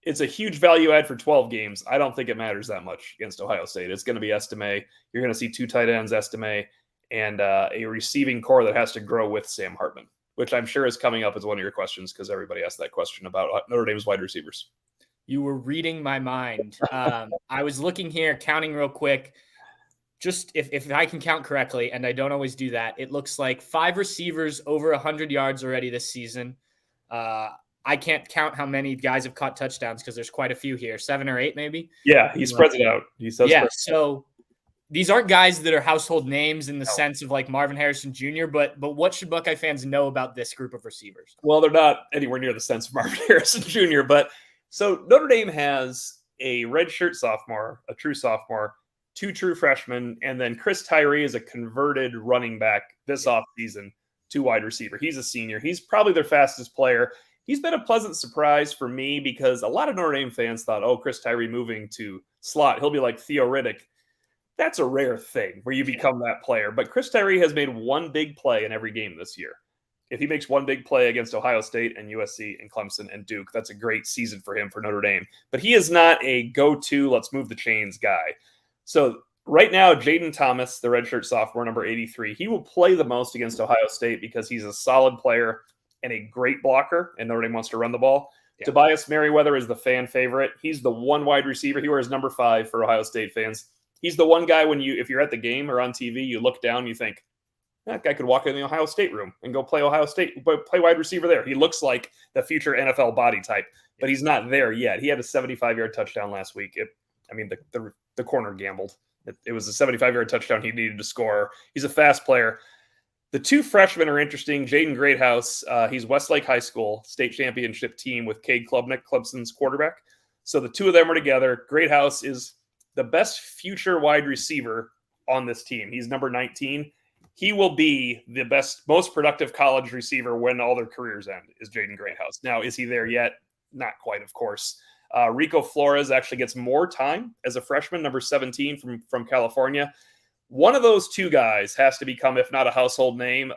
it's a huge value add for 12 games. I don't think it matters that much against Ohio State. It's going to be Estime. You're going to see 2 tight ends, Estime, and a receiving core that has to grow with Sam Hartman, which I'm sure is coming up as one of your questions because everybody asked that question about Notre Dame's wide receivers. You were reading my mind. I was looking here, counting real quick. Just if I can count correctly, and I don't always do that, it looks like 5 receivers over 100 yards already this season. I can't count how many guys have caught touchdowns because there's quite a few here, 7 or 8 maybe. Yeah, he spreads it out. So these aren't guys that are household names in the sense of like Marvin Harrison Jr., but what should Buckeye fans know about this group of receivers? Well, they're not anywhere near the sense of Marvin Harrison Jr., but so Notre Dame has a redshirt sophomore, a true sophomore, 2 true freshmen, and then Chris Tyree is a converted running back this offseason to wide receiver. He's a senior. He's probably their fastest player. He's been a pleasant surprise for me because a lot of Notre Dame fans thought, oh, Chris Tyree moving to slot, he'll be like Theo Riddick. That's a rare thing where you become that player. But Chris Tyree has made 1 big play in every game this year. If he makes 1 big play against Ohio State and USC and Clemson and Duke, that's a great season for him for Notre Dame. But he is not a go-to, let's move the chains guy. So right now, Jaden Thomas, the redshirt sophomore, number 83, he will play the most against Ohio State because he's a solid player and a great blocker, and Notre Dame wants to run the ball. Yeah. Tobias Merriweather is the fan favorite. He's the 1 wide receiver. He wears number 5 for Ohio State fans. He's the one guy if you're at the game or on TV, you look down, you think, that guy could walk in the Ohio State room and go play Ohio State, play wide receiver there. He looks like the future NFL body type, but he's not there yet. He had a 75-yard touchdown last week. The corner gambled. It was a 75-yard touchdown he needed to score. He's a fast player. The 2 freshmen are interesting. Jaden Greathouse, he's Westlake High School state championship team with Cade Klubnik, Clemson's quarterback. So the 2 of them are together. Greathouse is the best future wide receiver on this team. He's number 19. He will be the most productive college receiver when all their careers end, is Jaden Greathouse. Now, is he there yet? Not quite, of course. Rico Flores actually gets more time as a freshman, number 17 from California. One of those 2 guys has to become, if not a household name.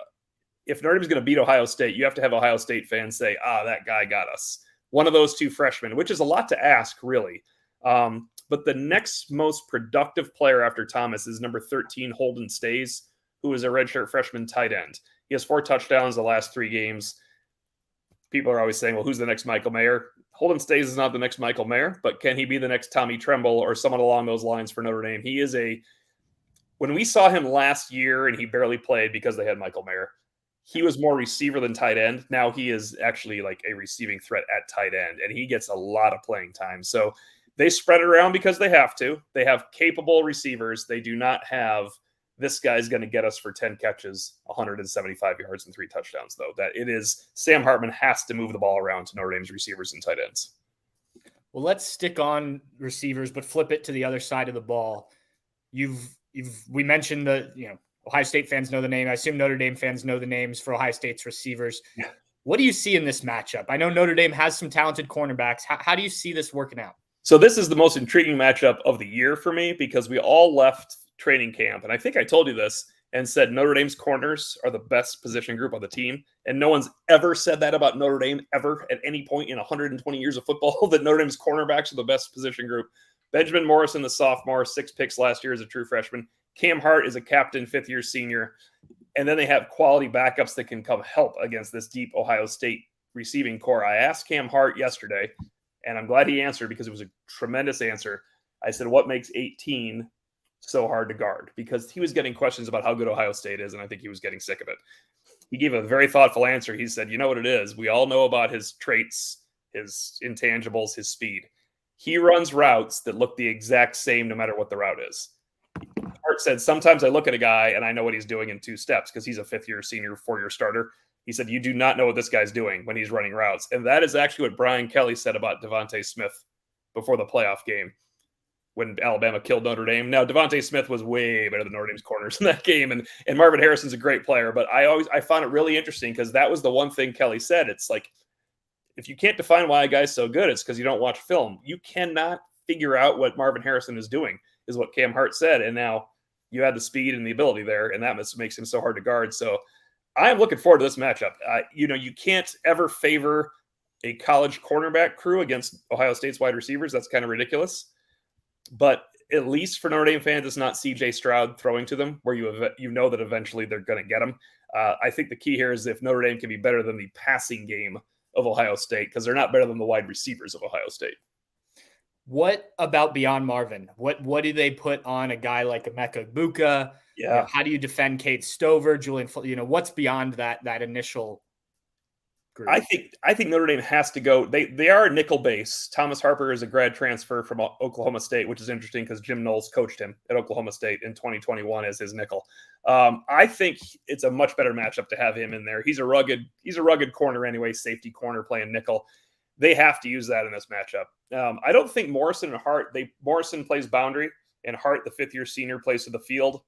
If Notre Dame's going to beat Ohio State, you have to have Ohio State fans say, that guy got us. One of those 2 freshmen, which is a lot to ask, really. But the next most productive player after Thomas is number 13, Holden Stays, who is a redshirt freshman tight end. He has 4 touchdowns the last 3 games. People are always saying, well, who's the next Michael Mayer? Holden Stays is not the next Michael Mayer, but can he be the next Tommy Tremble or someone along those lines for Notre Dame? He is when we saw him last year and he barely played because they had Michael Mayer, he was more receiver than tight end. Now he is actually like a receiving threat at tight end, and he gets a lot of playing time. So They spread it around because they have to. They have capable receivers. They do not have this guy's going to get us for 10 catches, 175 yards, and 3 touchdowns, though. That it is Sam Hartman has to move the ball around to Notre Dame's receivers and tight ends. Well, let's stick on receivers, but flip it to the other side of the ball. We mentioned Ohio State fans know the name. I assume Notre Dame fans know the names for Ohio State's receivers. Yeah. What do you see in this matchup? I know Notre Dame has some talented cornerbacks. How do you see this working out? So this is the most intriguing matchup of the year for me because we all left training camp, and I think I told you this, and said Notre Dame's corners are the best position group on the team. And no one's ever said that about Notre Dame ever at any point in 120 years of football, that Notre Dame's cornerbacks are the best position group. Benjamin Morrison, the sophomore, 6 picks last year as a true freshman. Cam Hart is a captain, 5th-year senior. And then they have quality backups that can come help against this deep Ohio State receiving core. I asked Cam Hart yesterday, and I'm glad he answered because it was a tremendous answer. I said, what makes 18 so hard to guard? Because he was getting questions about how good Ohio State is, and I think he was getting sick of it. He gave a very thoughtful answer. He said, you know what it is? We all know about his traits, his intangibles, his speed. He runs routes that look the exact same no matter what the route is. Hart said, sometimes I look at a guy and I know what he's doing in 2 steps because he's a 5th-year senior, 4-year starter. He said, you do not know what this guy's doing when he's running routes. And that is actually what Brian Kelly said about Devontae Smith before the playoff game when Alabama killed Notre Dame. Now, Devontae Smith was way better than Notre Dame's corners in that game, and Marvin Harrison's a great player. But I found it really interesting because that was the one thing Kelly said. It's like, if you can't define why a guy's so good, it's because you don't watch film. You cannot figure out what Marvin Harrison is doing, is what Cam Hart said. And now you had the speed and the ability there, and that makes him so hard to guard. So I am looking forward to this matchup. You can't ever favor a college cornerback crew against Ohio State's wide receivers. That's kind of ridiculous. But at least for Notre Dame fans, it's not C.J. Stroud throwing to them, where you know that eventually they're going to get him. I think the key here is if Notre Dame can be better than the passing game of Ohio State, because they're not better than the wide receivers of Ohio State. What about beyond Marvin? What do they put on a guy like Emeka Egbuka? Yeah. How do you defend Kate Stover, Julian? What's beyond that initial group? I think Notre Dame has to go. They are a nickel base. Thomas Harper is a grad transfer from Oklahoma State, which is interesting because Jim Knowles coached him at Oklahoma State in 2021 as his nickel. I think it's a much better matchup to have him in there. He's a rugged corner anyway, safety corner playing nickel. They have to use that in this matchup. I don't think Morrison and Hart, Morrison plays boundary and Hart, the 5th-year senior, plays to the field.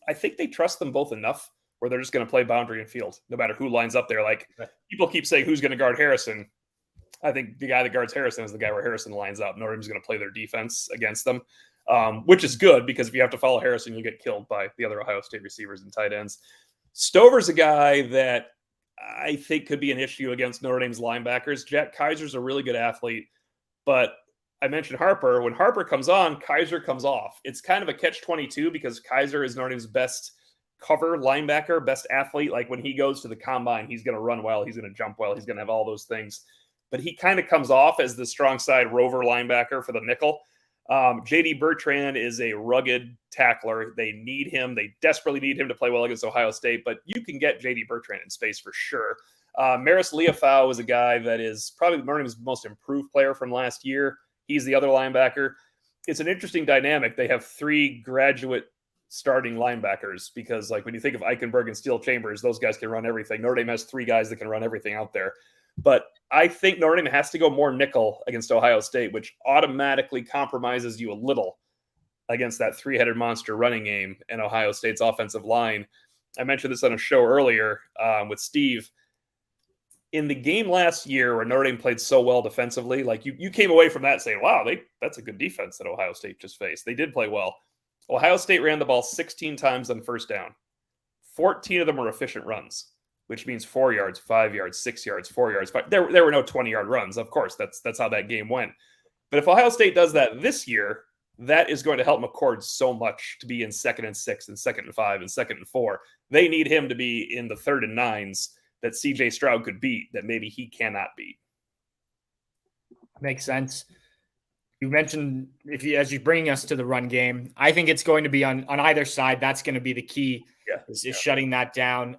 I think they trust them both enough where they're just going to play boundary and field, no matter who lines up there. Like, people keep saying who's going to guard Harrison. I think the guy that guards Harrison is the guy where Harrison lines up. Notre Dame's going to play their defense against them, which is good because if you have to follow Harrison, you'll get killed by the other Ohio State receivers and tight ends. Stover's a guy that I think could be an issue against Notre Dame's linebackers. Jack Kaiser's a really good athlete, but I mentioned Harper. When Harper comes on, Kaiser comes off. It's kind of a catch-22 because Kaiser is Notre Dame's best cover linebacker, best athlete. Like when he goes to the combine, he's going to run well, he's going to jump well, he's going to have all those things. But he kind of comes off as the strong side rover linebacker for the nickel. JD Bertrand is a rugged tackler. They need him. They desperately need him to play well against Ohio State, but you can get JD Bertrand in space for sure. Maris Liufau is a guy that is probably Notre Dame's most improved player from last year. He's the other linebacker. It's an interesting dynamic. They have 3 graduate starting linebackers because, like, when you think of Eichenberg and Steel Chambers, those guys can run everything. Notre Dame has 3 guys that can run everything out there. But I think Notre Dame has to go more nickel against Ohio State, which automatically compromises you a little against that 3-headed monster running game and Ohio State's offensive line. I mentioned this on a show earlier with Steve. In the game last year where Notre Dame played so well defensively, like you came away from that saying, wow, that's a good defense that Ohio State just faced. They did play well. Ohio State ran the ball 16 times on first down. 14 of them were efficient runs, which means 4 yards, 5 yards, 6 yards, 4 yards. There were no 20-yard runs. Of course, that's how that game went. But if Ohio State does that this year, that is going to help McCord so much to be in 2nd and 6 and 2nd and 5 and 2nd and 4. They need him to be in the 3rd and 9s that C.J. Stroud could beat that maybe he cannot beat. Makes sense. You mentioned as you bring us to the run game, I think it's going to be on either side. That's going to be the key is shutting that down.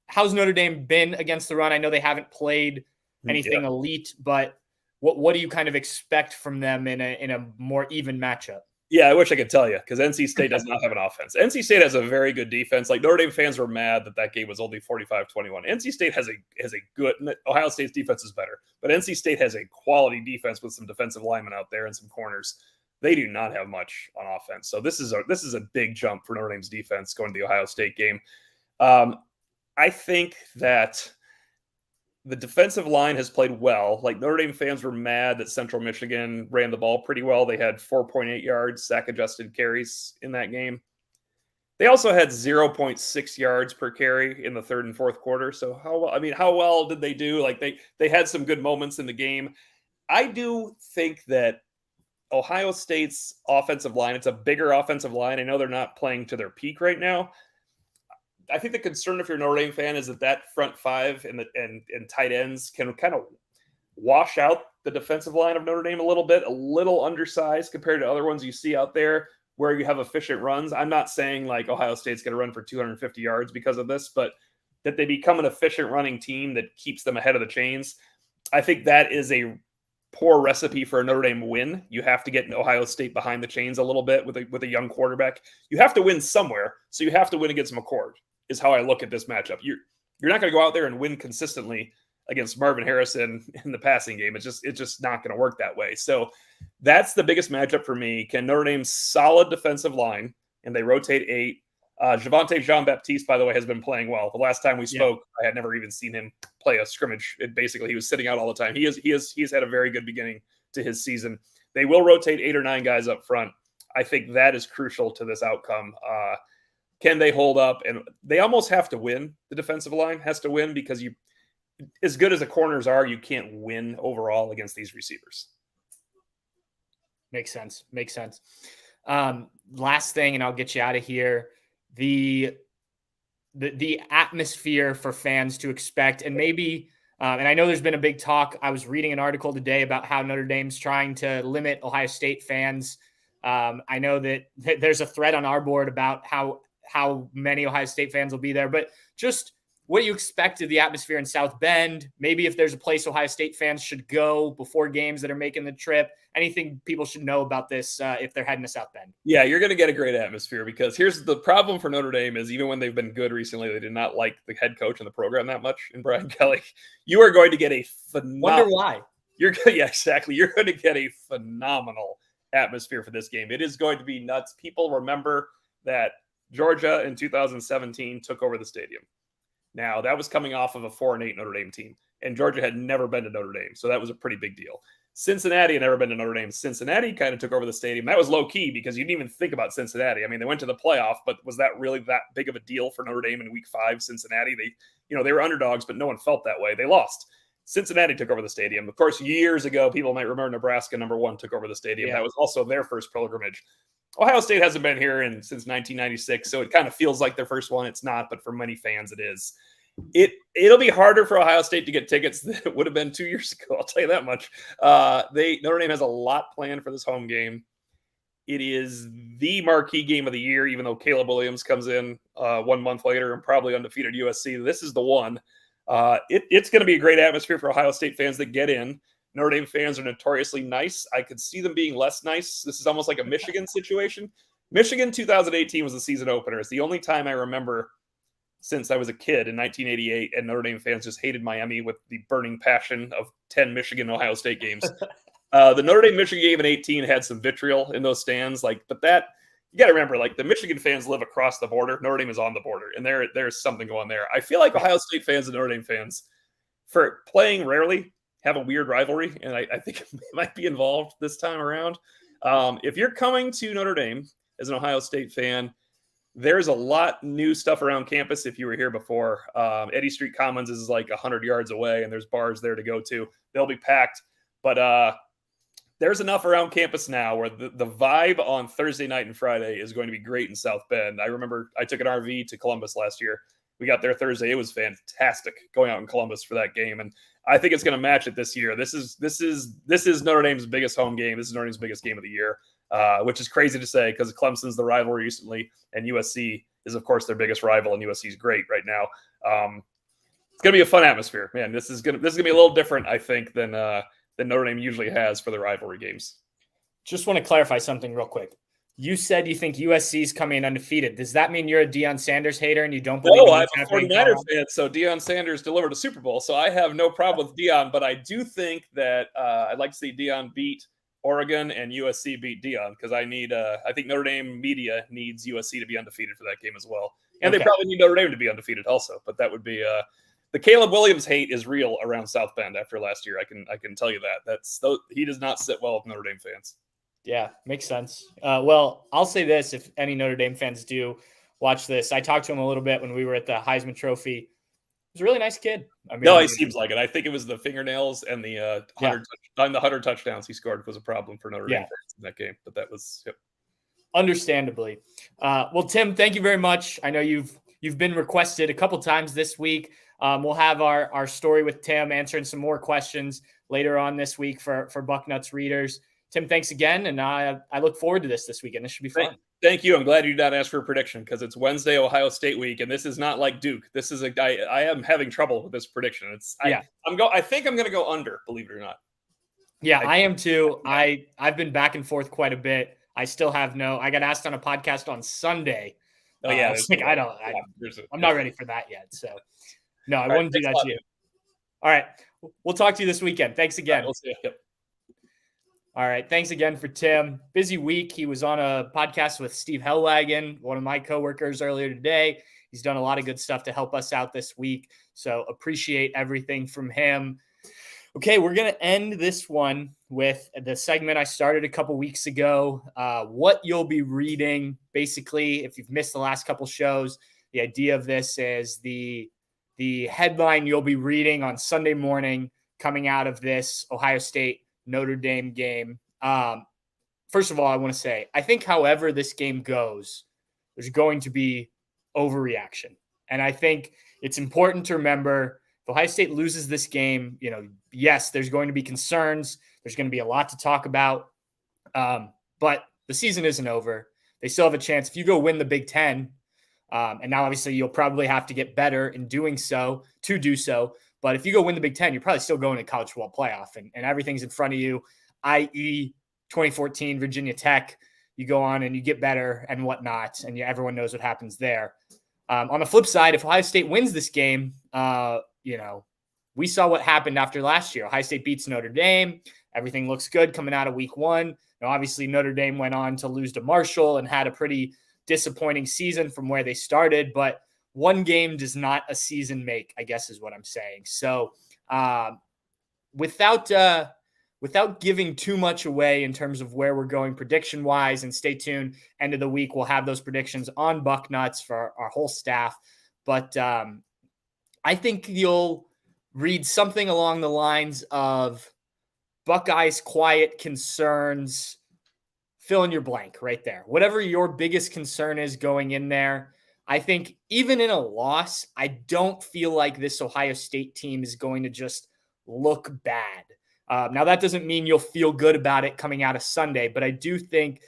How's Notre Dame been against the run? I know they haven't played anything elite, but what do you kind of expect from them in a more even matchup? Yeah, I wish I could tell you, because NC State does not have an offense. NC State has a very good defense. Like, Notre Dame fans were mad that game was only 45-21. NC State has a good – Ohio State's defense is better. But NC State has a quality defense with some defensive linemen out there and some corners. They do not have much on offense. So this is a big jump for Notre Dame's defense going to the Ohio State game. I think that the defensive line has played well. Like, Notre Dame fans were mad that Central Michigan ran the ball pretty well. They had 4.8 yards sack-adjusted carries in that game. They also had 0.6 yards per carry in the third and fourth quarter. So how well did they do? Like, they had some good moments in the game. I do think that Ohio State's offensive line, it's a bigger offensive line. I know they're not playing to their peak right now. I think the concern, if you're a Notre Dame fan, is that front five and tight ends can kind of wash out the defensive line of Notre Dame a little undersized compared to other ones you see out there where you have efficient runs. I'm not saying like Ohio State's going to run for 250 yards because of this, but that they become an efficient running team that keeps them ahead of the chains. I think that is a poor recipe for a Notre Dame win. You have to get Ohio State behind the chains a little bit with a young quarterback. You have to win somewhere, so you have to win against McCord. Is how I look at this matchup. You're not going to go out there and win consistently against Marvin Harrison in the passing game. It's just not going to work that way. So that's the biggest matchup for me. Can Notre Dame's solid defensive line, and they rotate 8. Javonte Jean-Baptiste, by the way, has been playing well. The last time we spoke, I had never even seen him play a scrimmage. Basically, he was sitting out all the time. He's had a very good beginning to his season. They will rotate 8 or 9 guys up front. I think that is crucial to this outcome. Can they hold up? And they almost have to win. The defensive line has to win because as good as the corners are, you can't win overall against these receivers. Makes sense. Last thing, and I'll get you out of here. The atmosphere for fans to expect, and maybe, and I know there's been a big talk. I was reading an article today about how Notre Dame's trying to limit Ohio State fans. I know that there's a thread on our board about how many Ohio State fans will be there, but just what do you expect of the atmosphere in South Bend? Maybe if there's a place Ohio State fans should go before games that are making the trip, anything people should know about this if they're heading to South Bend? Yeah, you're going to get a great atmosphere because here's the problem for Notre Dame is even when they've been good recently, they did not like the head coach and the program that much in Brian Kelly. You are going to get a phenomenal. Wonder why. Yeah, exactly. You're going to get a phenomenal atmosphere for this game. It is going to be nuts. People remember that Georgia in 2017 took over the stadium. Now, that was coming off of a 4-8 Notre Dame team, and Georgia had never been to Notre Dame, so that was a pretty big deal. Cincinnati had never been to Notre Dame. Cincinnati kind of took over the stadium. That was low-key because you didn't even think about Cincinnati. I mean, they went to the playoff, but was that really that big of a deal for Notre Dame in Week 5? Cincinnati, they were underdogs, but no one felt that way. They lost. Cincinnati took over the stadium. Of course, years ago, people might remember Nebraska #1 took over the stadium. Yeah. That was also their first pilgrimage. Ohio State hasn't been here since 1996, so it kind of feels like their first one. It's not, but for many fans, it is. It'll be harder for Ohio State to get tickets than it would have been 2 years ago. I'll tell you that much. Notre Dame has a lot planned for this home game. It is the marquee game of the year, even though Caleb Williams comes in 1 month later and probably undefeated USC. This is the one. It's going to be a great atmosphere for Ohio State fans that get in. Notre Dame fans are notoriously nice. I could see them being less nice. This is almost like a Michigan situation. Michigan 2018 was the season opener. It's the only time I remember since I was a kid in 1988, and Notre Dame fans just hated Miami with the burning passion of 10 Michigan-Ohio State games. The Notre Dame-Michigan game in 18 had some vitriol in those stands, but that you got to remember, the Michigan fans live across the border. Notre Dame is on the border, and there's something going there. I feel like Ohio State fans and Notre Dame fans, for playing rarely, have a weird rivalry, and I think it might be involved this time around. If you're coming to Notre Dame as an Ohio State fan, there's a lot new stuff around campus if you were here before. Eddy Street Commons is 100 yards away, and there's bars there to go to. They'll be packed, but there's enough around campus now where the vibe on Thursday night and Friday is going to be great in South Bend. I remember I took an RV to Columbus last year. We got there Thursday. It was fantastic going out in Columbus for that game, and I think it's going to match it this year. This is Notre Dame's biggest home game. This is Notre Dame's biggest game of the year, which is crazy to say because Clemson's the rival recently, and USC is, of course, their biggest rival, and USC is great right now. It's going to be a fun atmosphere, man. This is going to be a little different, I think, than than Notre Dame usually has for their rivalry games. Just want to clarify something real quick. You said you think USC is coming in undefeated. Does that mean you're a Deion Sanders hater and you don't believe No, I'm a happening? 49er fan, so Deion Sanders delivered a Super Bowl, so I have no problem with Deion, but I do think that I'd like to see Deion beat Oregon and USC beat Deion, because I think Notre Dame media needs USC to be undefeated for that game as well. And They probably need Notre Dame to be undefeated also, but that would be the Caleb Williams hate is real around South Bend after last year. I can tell you that. He does not sit well with Notre Dame fans. Yeah, makes sense. Well, I'll say this, if any Notre Dame fans do watch this, I talked to him a little bit when we were at the Heisman Trophy. He's a really nice kid. He seems like it. I think it was the fingernails and the 100 touchdowns he scored was a problem for Notre Dame fans in that game. But that was understandably. Well, Tim, thank you very much. I know you've been requested a couple times this week. We'll have our story with Tim answering some more questions later on this week for Bucknuts readers. Tim, thanks again, and I look forward to this weekend. This should be fun. Thank you. I'm glad you did not ask for a prediction, because it's Wednesday, Ohio State week, and this is not like Duke. This is I am having trouble with this prediction. I think I'm going to go under, believe it or not. Yeah, I am too. I've been back and forth quite a bit. I still have I got asked on a podcast on Sunday. Oh yeah, I'm not ready for that yet. So no, I wouldn't do that to you. All right, we'll talk to you this weekend. Thanks again. We'll see you. Yep. All right. Thanks again for Tim. Busy week. He was on a podcast with Steve Hellwagon, one of my coworkers, earlier today. He's done a lot of good stuff to help us out this week. So appreciate everything from him. Okay, we're going to end this one with the segment I started a couple weeks ago, what you'll be reading. Basically, if you've missed the last couple shows, the idea of this is the headline you'll be reading on Sunday morning coming out of this Ohio State Notre Dame game. First of all, I want to say, I think however this game goes, there's going to be overreaction. And I think it's important to remember, if Ohio State loses this game, yes, there's going to be concerns. There's going to be a lot to talk about. But the season isn't over. They still have a chance. If you go win the Big Ten, and now obviously you'll probably have to get better in doing so to do so. But if you go win the Big Ten, you're probably still going to college football playoff, and everything's in front of you, i.e. 2014 Virginia Tech. You go on and you get better and whatnot, and everyone knows what happens there. On the flip side, if Ohio State wins this game, we saw what happened after last year. Ohio State beats Notre Dame. Everything looks good coming out of week one. Now, obviously, Notre Dame went on to lose to Marshall and had a pretty disappointing season from where they started, but one game does not a season make, I guess is what I'm saying. So without giving too much away in terms of where we're going prediction-wise, and stay tuned, end of the week, we'll have those predictions on Bucknuts for our whole staff. But I think you'll read something along the lines of Buckeyes quiet concerns, fill in your blank right there. Whatever your biggest concern is going in there, I think even in a loss, I don't feel like this Ohio State team is going to just look bad. Now, that doesn't mean you'll feel good about it coming out of Sunday, but I do think,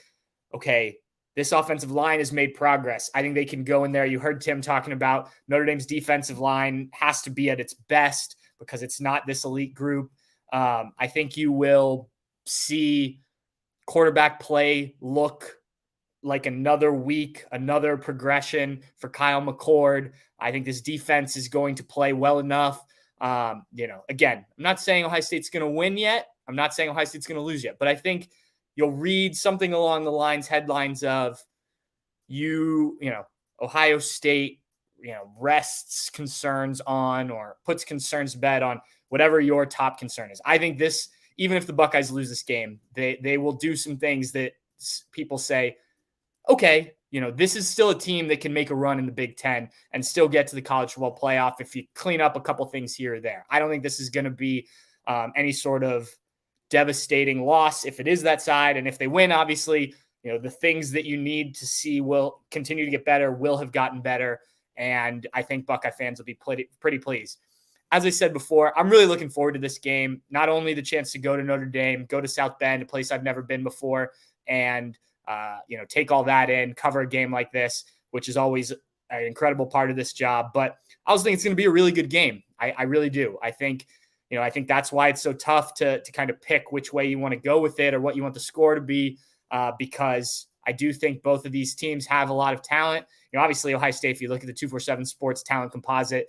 okay, this offensive line has made progress. I think they can go in there. You heard Tim talking about Notre Dame's defensive line has to be at its best because it's not this elite group. I think you will see quarterback play look like another week, another progression for Kyle McCord. I think this defense is going to play well enough. Again, I'm not saying Ohio State's going to win yet. I'm not saying Ohio State's going to lose yet, but I think you'll read something along the headlines of Ohio State, rests concerns on or puts concerns to bed on whatever your top concern is. I think this, even if the Buckeyes lose this game, they will do some things that people say, okay, this is still a team that can make a run in the Big Ten and still get to the college football playoff if you clean up a couple things here or there. I don't think this is going to be any sort of devastating loss if it is that side. And if they win, obviously, the things that you need to see will continue to get better, will have gotten better. And I think Buckeye fans will be pretty pleased. As I said before, I'm really looking forward to this game. Not only the chance to go to Notre Dame, go to South Bend, a place I've never been before, and take all that in, cover a game like this, which is always an incredible part of this job. But I also think it's going to be a really good game. I really do. I think, I think that's why it's so tough to kind of pick which way you want to go with it or what you want the score to be, because I do think both of these teams have a lot of talent. Obviously Ohio State, if you look at the 247 Sports talent composite,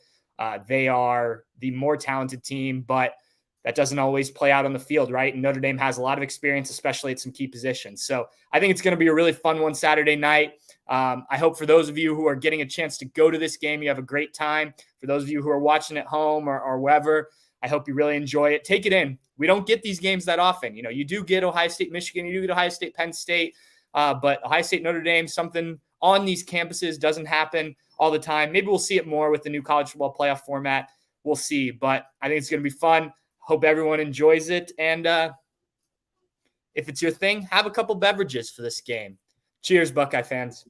they are the more talented team, but that doesn't always play out on the field, right? And Notre Dame has a lot of experience, especially at some key positions. So I think it's going to be a really fun one Saturday night. I hope for those of you who are getting a chance to go to this game, you have a great time. For those of you who are watching at home or wherever, I hope you really enjoy it. Take it in. We don't get these games that often. You do get Ohio State, Michigan, you do get Ohio State, Penn State, but Ohio State, Notre Dame, something on these campuses doesn't happen all the time. Maybe we'll see it more with the new college football playoff format. We'll see, but I think it's going to be fun. Hope everyone enjoys it. And if it's your thing, have a couple beverages for this game. Cheers, Buckeye fans.